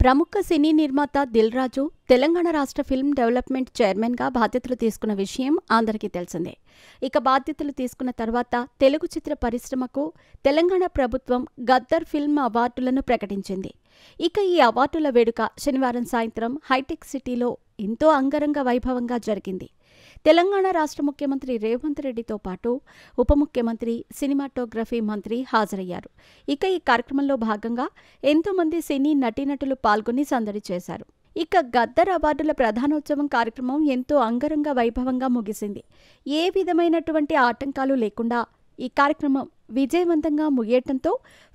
ప్రముఖ సినీ నిర్మాత దిల్ రాజు తెలంగాణ రాష్ట్ర ఫిల్మ్ డెవలప్మెంట్ చైర్మన్గా బాధ్యతలు తీసుకున్న విషయం అందరికీ తెలిసిందే. ఇక బాధ్యతలు తీసుకున్న తర్వాత తెలుగు చిత్ర పరిశ్రమకు తెలంగాణ ప్రభుత్వం గద్దర్ ఫిల్మ్ అవార్డులను ప్రకటించింది. ఇక ఈ అవార్డుల వేడుక శనివారం సాయంత్రం హైటెక్ సిటీలో ఎంతో అంగరంగ వైభవంగా జరిగింది. తెలంగాణ రాష్ట్ర ముఖ్యమంత్రి రేవంత్ రెడ్డితో పాటు ఉప ముఖ్యమంత్రి, సినిమాటోగ్రఫీ మంత్రి హాజరయ్యారు. ఇక ఈ కార్యక్రమంలో భాగంగా ఎంతోమంది సినీ నటీనటులు పాల్గొని సందడి చేశారు. ఇక గద్దర్ అవార్డుల ప్రధానోత్సవం కార్యక్రమం ఎంతో అంగరంగ వైభవంగా ముగిసింది. ఏ విధమైనటువంటి ఆటంకాలు లేకుండా ఈ కార్యక్రమం విజయవంతంగా ముగియటంతో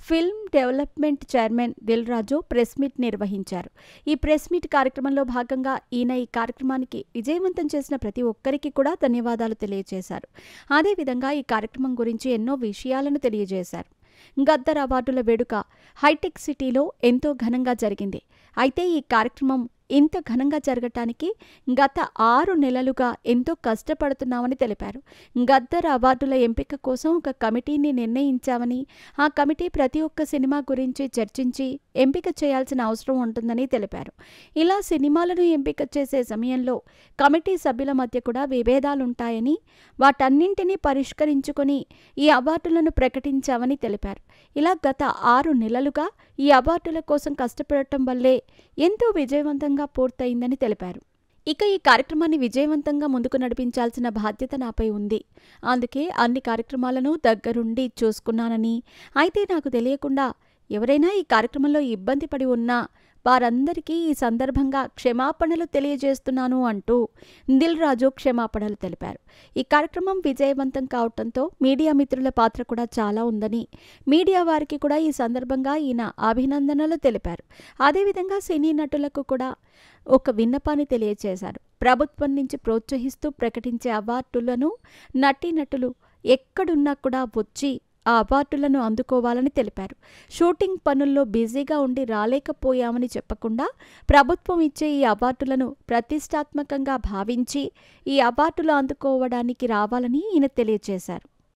film development chairman Dil Raju press meet నిర్వహించారు. ఈ ప్రెస్ మీట్ కార్యక్రమంలో భాగంగా ఈయన ఈ కార్యక్రమానికి విజయవంతం చేసిన ప్రతి ఒక్కరికి కూడా ధన్యవాదాలు తెలియజేశారు. అదేవిధంగా ఈ కార్యక్రమం గురించి ఎన్నో విషయాలను తెలియజేశారు. గద్దర్ అవార్డుల వేడుక హైటెక్ సిటీలో ఎంతో ఘనంగా జరిగింది. అయితే ఈ కార్యక్రమం ఇంత ఘనంగా జరగటానికి గత 6 నెలలుగా ఎంతో కష్టపడుతున్నామని తెలిపారు. గద్దర్ అవార్డుల ఎంపిక కోసం ఒక కమిటీని నిర్ణయించామని, ఆ కమిటీ ప్రతి ఒక్క సినిమా గురించి చర్చించి ఎంపిక చేయాల్సిన అవసరం ఉంటుందని తెలిపారు. ఇలా సినిమాలను ఎంపిక చేసే సమయంలో కమిటీ సభ్యుల మధ్య కూడా విభేదాలుంటాయని, వాటన్నింటినీ పరిష్కరించుకొని ఈ అవార్డులను ప్రకటించామని తెలిపారు. ఇలా గత 6 నెలలుగా ఈ అవార్డుల కోసం కష్టపడటం వల్లే ఎంతో విజయవంతంగా పూర్తయిందని తెలిపారు. ఇక ఈ కార్యక్రమాన్ని విజయవంతంగా ముందుకు నడిపించాల్సిన బాధ్యత నాపై ఉంది. అందుకే అన్ని కార్యక్రమాలను దగ్గరుండి చూసుకున్నానని, అయితే నాకు తెలియకుండా ఎవరైనా ఈ కార్యక్రమంలో ఇబ్బంది పడి ఉన్నా వారందరికీ ఈ సందర్భంగా క్షమాపణలు తెలియజేస్తున్నాను అంటూ దిల్ రాజు క్షమాపణలు తెలిపారు. ఈ కార్యక్రమం విజయవంతం కావడంతో మీడియా మిత్రుల పాత్ర కూడా చాలా ఉందని, మీడియా వారికి కూడా ఈ సందర్భంగా ఈయన అభినందనలు తెలిపారు. అదేవిధంగా సినీ నటులకు కూడా ఒక విన్నపాన్ని తెలియజేశారు. ప్రభుత్వం నుంచి ప్రోత్సహిస్తూ ప్రకటించే అవార్డులను నటీనటులు ఎక్కడున్నా కూడా వచ్చి ఆ అవార్డులను అందుకోవాలని తెలిపారు. షూటింగ్ పనుల్లో బిజీగా ఉండి రాలేకపోయామని చెప్పకుండా ప్రభుత్వం ఇచ్చే ఈ అవార్డులను ప్రతిష్టాత్మకంగా భావించి ఈ అవార్డులు అందుకోవడానికి రావాలని ఈయన తెలియజేశారు.